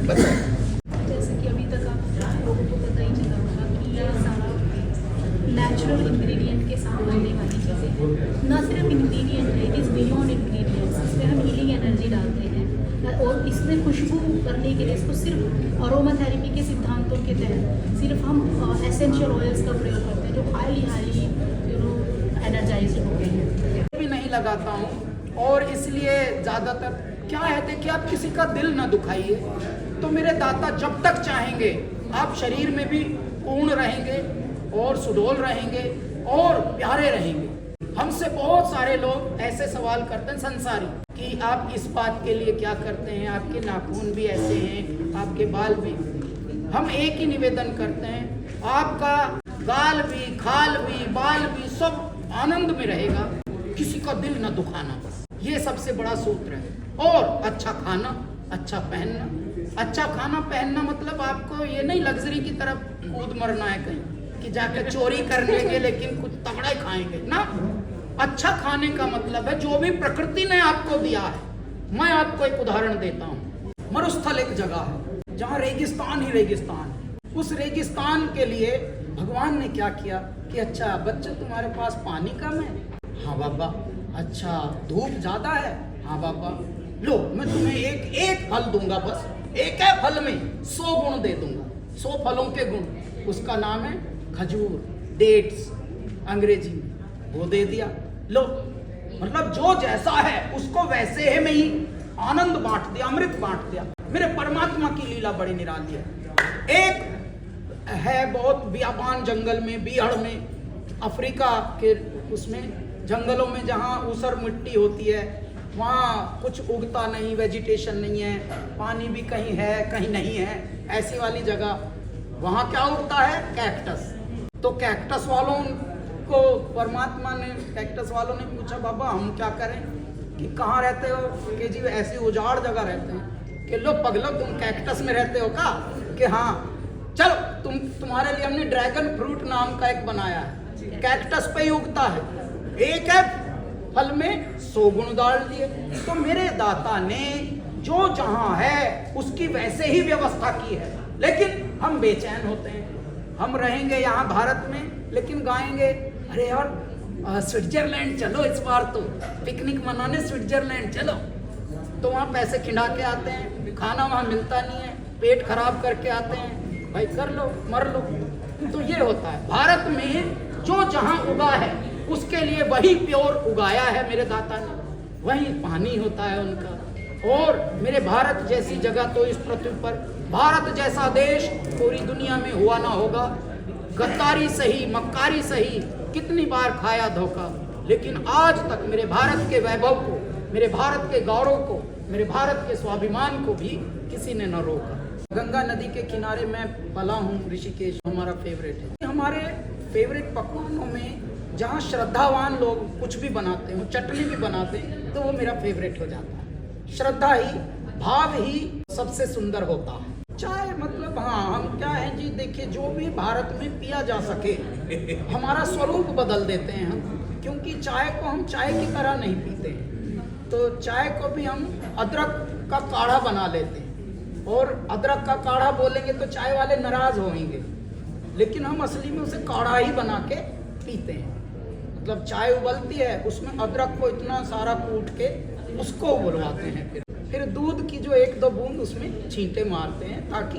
बताएं। जैसे कि अभी तक आप लोगों को पता ही चला होगा कि ये सारा नेचुरल इंग्रेडिएंट के साथ बनने वाली चीज़ें हैं। ना सिर्फ इंग्रेडिएंट है, इट इज़ बियॉन्ड इंग्रेडिएंट्स। इसमें हम हीलिंग एनर्जी डालते हैं और इसमें खुशबू करने के लिए इसको सिर्फ अरोमा थेरेपी के सिद्धांतों के तहत सिर्फ हम एसेंशियल ऑयल्स का प्रयोग करते हैं जो हाईली एनर्जाइज्ड होते हैं। भी नहीं लगाता हूँ और इसलिए ज़्यादातर क्या है देखिए, आप किसी का दिल ना दुखाइए। तो मेरे दाता जब तक चाहेंगे आप शरीर में भी पूर्ण रहेंगे और सुडौल रहेंगे और प्यारे रहेंगे। हमसे बहुत सारे लोग ऐसे सवाल करते हैं संसारी कि आप इस बात के लिए क्या करते हैं, आपके नाखून भी ऐसे हैं, आपके बाल भी। हम एक ही निवेदन करते हैं, आपका गाल भी, खाल भी, बाल भी सब आनंद में रहेगा, किसी का दिल न दुखाना, ये सबसे बड़ा सूत्र है। और अच्छा खाना, अच्छा पहनना। अच्छा खाना पहनना मतलब आपको ये नहीं लग्जरी की तरफ कूद मरना है कहीं कि जाकर चोरी कर लेंगे लेकिन कुछ तगड़ा ही खाएंगे ना। अच्छा खाने का मतलब है जो भी प्रकृति ने आपको दिया है। मैं आपको एक उदाहरण देता हूँ। मरुस्थल एक जगह है जहाँ रेगिस्तान ही रेगिस्तान है। उस रेगिस्तान के लिए भगवान ने क्या किया कि अच्छा बच्चे तुम्हारे पास पानी कम है, हाँ बाबा। अच्छा धूप ज्यादा है, हाँ बाबा। लो मैं तुम्हें एक फल दूंगा, बस एक है फल में 100 गुण दे दूंगा, 100 फलों के गुण। उसका नाम है खजूर, डेट्स अंग्रेजी में। वो दे दिया। लो मतलब जो जैसा है उसको वैसे ही में ही आनंद बांट दिया, अमृत बांट दिया। मेरे परमात्मा की लीला बड़ी निराली है। एक है बहुत बियाबान जंगल में, बिहड़ में, अफ्रीका के उसमें जंगलों में जहाँ ऊसर मिट्टी होती है, वहाँ कुछ उगता नहीं, वेजिटेशन नहीं है, पानी भी कहीं है कहीं नहीं है, ऐसी वाली जगह। वहाँ क्या उगता है? कैक्टस। तो कैक्टस वालों को परमात्मा ने, कैक्टस वालों ने पूछा बाबा हम क्या करें कि कहाँ रहते हो? कि जी ऐसी उजाड़ जगह रहते हैं। कि लो पगलो तुम कैक्टस में रहते हो का? कि हाँ। चलो तुम्हारे लिए हमने ड्रैगन फ्रूट नाम का एक बनाया है, कैक्टस पे ही उगता है, एक है फल में 100 गुण डाल दिए। तो मेरे दाता ने जो जहां है उसकी वैसे ही व्यवस्था की है। लेकिन हम बेचैन होते हैं, हम रहेंगे यहाँ भारत में लेकिन गाएंगे अरे यार स्विट्जरलैंड चलो, इस बार तो पिकनिक मनाने स्विट्जरलैंड चलो। तो वहाँ पैसे खिंडा के आते हैं, खाना वहाँ मिलता नहीं है, पेट खराब करके आते हैं। भाई कर लो, मर लो। तो ये होता है भारत में, जो जहां उगा है उसके लिए वही प्योर उगाया है मेरे दाता ने, वही पानी होता है उनका। और मेरे भारत जैसी जगह तो इस पृथ्वी पर, भारत जैसा देश पूरी दुनिया में हुआ ना होगा। गद्दारी सही, मक्कारी सही, कितनी बार खाया धोखा, लेकिन आज तक मेरे भारत के वैभव को, मेरे भारत के गौरव को, मेरे भारत के स्वाभिमान को भी किसी ने न रोका। गंगा नदी के किनारे मैं पला हूँ, ऋषिकेश हमारा फेवरेट है। हमारे फेवरेट पकवानों में जहाँ श्रद्धावान लोग कुछ भी बनाते हो, चटनी भी बनाते हैं, तो वो मेरा फेवरेट हो जाता है। श्रद्धा ही, भाव ही सबसे सुंदर होता है। चाय मतलब हाँ, हम क्या है जी देखिए, जो भी भारत में पिया जा सके हमारा स्वरूप बदल देते हैं हम। क्योंकि चाय को हम चाय की तरह नहीं पीते हैं, तो चाय को भी हम अदरक का काढ़ा बना लेते हैं। और अदरक का काढ़ा बोलेंगे तो चाय वाले नाराज होंगे, लेकिन हम असली में उसे काढ़ा ही बना के पीते हैं। मतलब चाय उबलती है, उसमें अदरक को इतना सारा कूट के उसको उबलवाते हैं, फिर दूध की जो 1-2 बूंद उसमें छींटे मारते हैं ताकि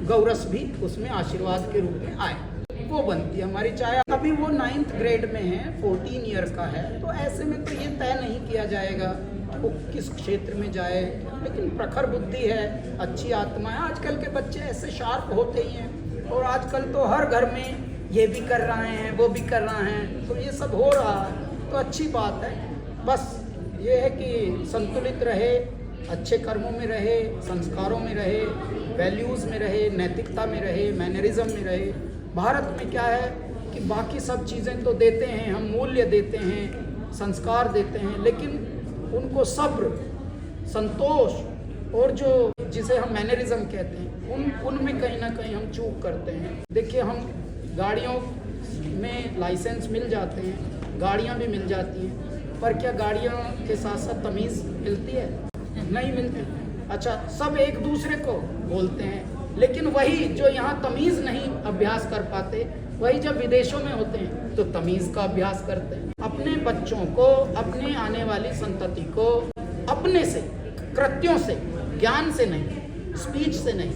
गौरस भी उसमें आशीर्वाद के रूप में आए, वो बनती है हमारी चाय। अभी वो 9th ग्रेड में है, 14 ईयर का है, तो ऐसे में तो ये तय नहीं किया जाएगा वो किस क्षेत्र में जाए। लेकिन प्रखर बुद्धि है, अच्छी आत्मा है। आजकल के बच्चे ऐसे शार्प होते ही हैं, और आजकल तो हर घर में ये भी कर रहे हैं, वो भी कर रहे हैं, तो ये सब हो रहा है, तो अच्छी बात है। बस ये है कि संतुलित रहे, अच्छे कर्मों में रहे, संस्कारों में रहे, वैल्यूज़ में रहे, नैतिकता में रहे, मैनरिज्म में रहे। भारत में क्या है कि बाकी सब चीज़ें तो देते हैं, हम मूल्य देते हैं, संस्कार देते हैं, लेकिन उनको सब्र, संतोष और जो जिसे हम मैनरिज्म कहते हैं, उनमें कहीं ना कहीं हम चूक करते हैं। देखिए हम गाड़ियों में लाइसेंस मिल जाते हैं, गाड़ियाँ भी मिल जाती हैं, पर क्या गाड़ियों के साथ साथ तमीज़ मिलती है? नहीं मिलती। अच्छा, सब एक दूसरे को बोलते हैं, लेकिन वही जो यहाँ तमीज़ नहीं अभ्यास कर पाते, वही जब विदेशों में होते हैं तो तमीज़ का अभ्यास करते हैं। अपने बच्चों को, अपने आने वाली संतति को अपने से, कृत्यों से, ज्ञान से नहीं, स्पीच से नहीं,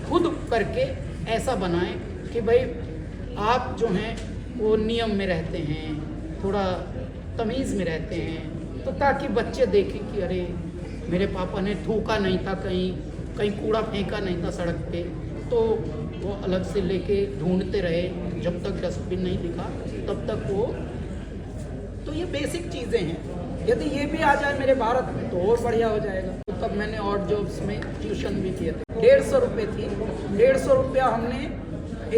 खुद करके ऐसा बनाएं कि भाई आप जो हैं वो नियम में रहते हैं, थोड़ा तमीज़ में रहते हैं, तो ताकि बच्चे देखें कि अरे मेरे पापा ने थूका नहीं था, कहीं कूड़ा फेंका नहीं था सड़क पे, तो वो अलग से लेके ढूंढते रहे, जब तक डस्टबिन नहीं दिखा तब तक वो। तो ये बेसिक चीज़ें हैं, यदि ये भी आ जाए मेरे भारत में तो और बढ़िया हो जाएगा। तो तब मैंने ऑड जॉब्स में ट्यूशन भी किए थे, 150 रुपये थी, 150 रुपया हमने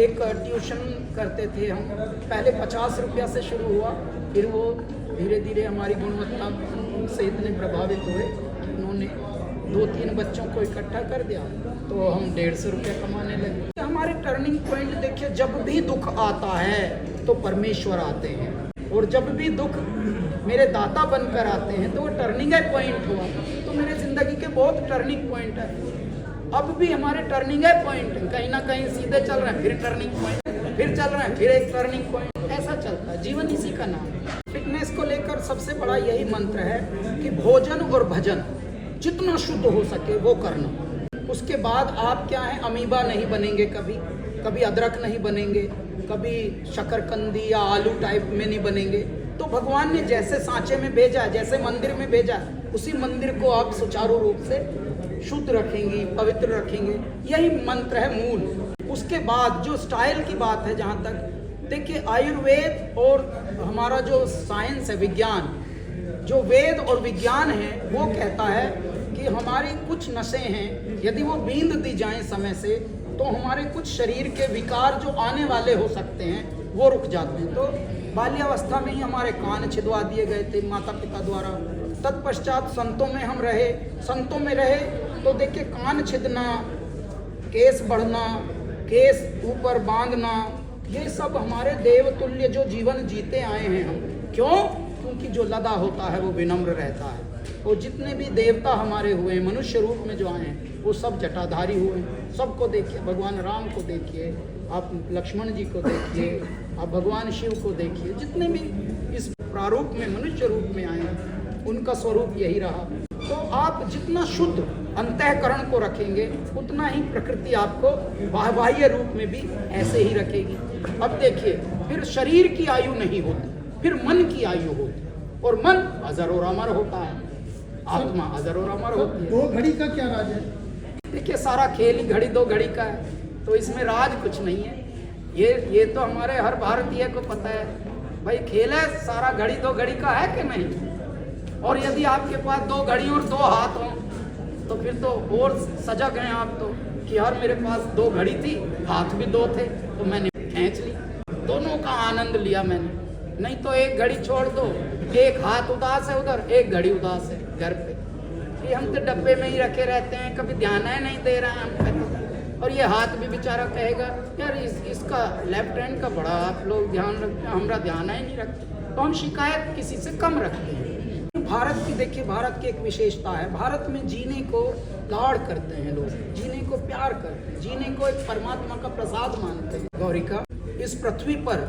एक ट्यूशन करते थे हम, पहले 50 रुपया से शुरू हुआ, फिर वो धीरे धीरे हमारी गुणवत्ता से इतने प्रभावित हुए कि उन्होंने 2-3 बच्चों को इकट्ठा कर दिया, तो हम 150 रुपया कमाने लगे। हमारे टर्निंग पॉइंट देखिए, जब भी दुख आता है तो परमेश्वर आते हैं, और जब भी दुख मेरे दाता बनकर आते हैं तो वो टर्निंग पॉइंट हुआ। तो मेरे ज़िंदगी के बहुत टर्निंग पॉइंट है, अब भी हमारे टर्निंग पॉइंट है, कहीं ना कहीं सीधे चल रहे हैं, फिर टर्निंग पॉइंट, फिर चल रहे हैं, फिर एक टर्निंग पॉइंट, ऐसा चलता है जीवन, इसी का नाम है। फिटनेस को लेकर सबसे बड़ा यही मंत्र है कि भोजन और भजन जितना शुद्ध हो सके वो करना। उसके बाद आप क्या है, अमीबा नहीं बनेंगे, कभी अदरक नहीं बनेंगे, कभी शकरकंदी या आलू टाइप में नहीं बनेंगे। तो भगवान ने जैसे सांचे में भेजा, जैसे मंदिर में भेजा, उसी मंदिर को आप सुचारू रूप से शुद्ध रखेंगी, पवित्र रखेंगे, यही मंत्र है मूल। उसके बाद जो स्टाइल की बात है, जहाँ तक देखिए आयुर्वेद और हमारा जो साइंस है, विज्ञान, जो वेद और विज्ञान है, वो कहता है कि हमारी कुछ नसें हैं, यदि वो बींद दी जाएं समय से, तो हमारे कुछ शरीर के विकार जो आने वाले हो सकते हैं वो रुक जाते हैं। तो बाल्यावस्था में ही हमारे कान छिदवा दिए गए थे माता पिता द्वारा, तत्पश्चात संतों में हम रहे, संतों में रहे तो देखिए कान छिदना, केस बढ़ना, केस ऊपर बांधना, ये सब हमारे देवतुल्य जो जीवन जीते आए हैं हम। क्यों? क्योंकि जो लदा होता है वो विनम्र रहता है। और जितने भी देवता हमारे हुए, मनुष्य रूप में जो आए हैं, वो सब जटाधारी हुए। सबको देखिए, भगवान राम को देखिए, आप लक्ष्मण जी को देखिए, आप भगवान शिव को देखिए, जितने भी इस प्रारूप में मनुष्य रूप में आए हैं, उनका स्वरूप यही रहा। तो आप जितना शुद्ध अंतःकरण को रखेंगे, उतना ही प्रकृति आपको बाह्य रूप में भी ऐसे ही रखेगी। अब देखिए, फिर शरीर की आयु नहीं होती, फिर मन की आयु होती, और मन अजर और अमर होता है, आत्मा अजर और अमर होती है। 2 घड़ी का क्या राज है? देखिए, सारा खेल ही घड़ी 2 घड़ी का है, तो इसमें राज कुछ नहीं है। ये तो हमारे हर भारतीय को पता है भाई, खेल है सारा, घड़ी 2 घड़ी का है कि नहीं। और यदि आपके पास 2 घड़ी और 2 हाथ हों तो फिर तो और सजग हैं आप तो, कि यार मेरे पास 2 घड़ी थी, हाथ भी 2 थे, तो मैंने खींच ली, दोनों का आनंद लिया मैंने। नहीं तो एक घड़ी छोड़ दो, एक हाथ उदास है उधर, एक घड़ी उदास है घर पे, ये हम तो डब्बे में ही रखे रहते हैं, कभी ध्यान है नहीं दे रहे हैं हम पे। और ये हाथ भी बेचारा कहेगा यार इसका लेफ्ट हैंड का बड़ा आप लोग ध्यान रखते हैं, हमारा ध्यान ही नहीं रखते, तो हम शिकायत किसी से कम रखते हैं। भारत की देखिए, भारत की एक विशेषता है, भारत में जीने को लाड़ करते हैं लोग, जीने को प्यार करते हैं, जीने को एक परमात्मा का प्रसाद मानते हैं। गौरिका, इस पृथ्वी पर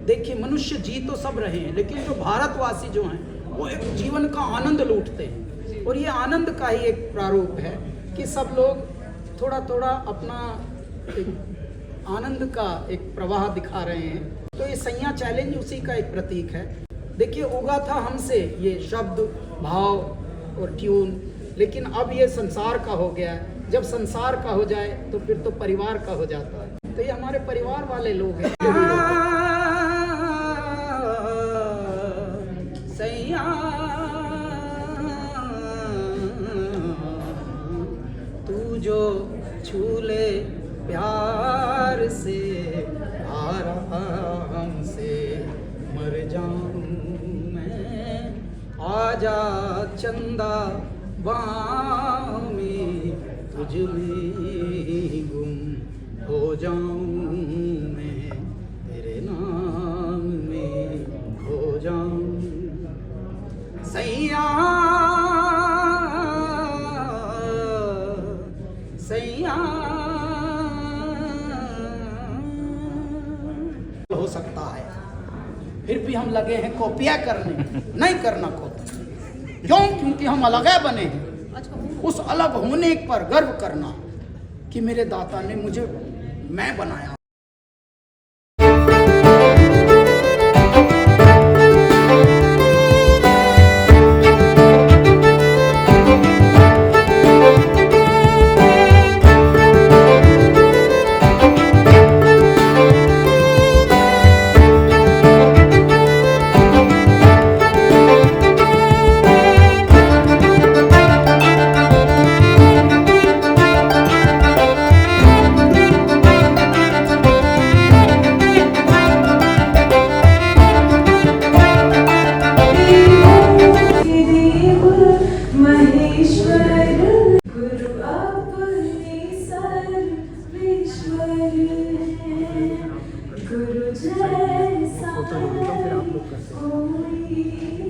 देखिए मनुष्य जी तो सब रहे हैं, लेकिन जो भारतवासी जो हैं वो एक जीवन का आनंद लूटते हैं, और ये आनंद का ही एक प्रारूप है कि सब लोग थोड़ा थोड़ा अपना एक आनंद का एक प्रवाह दिखा रहे हैं। तो ये सैया चैलेंज उसी का एक प्रतीक है। देखिए, उगा था हमसे ये शब्द, भाव और ट्यून, लेकिन अब ये संसार का हो गया है। जब संसार का हो जाए तो फिर तो परिवार का हो जाता है। तो ये हमारे परिवार वाले लोग हैं। सैया तू जो छूले प्यार से, आराम से मर जाऊं मैं, आजा चंदा बाहों में, तुझ में गुम हो जाऊं मैं, तेरे नाम में हो जाऊं। सैया हो सकता है, फिर भी हम लगे हैं कॉपियां करने, नहीं करना कॉपी। क्यों? क्योंकि हम अलग बने हैं। उस अलग होने पर गर्व करना कि मेरे दाता ने मुझे मैं बनाया। गुरु जैसा कोई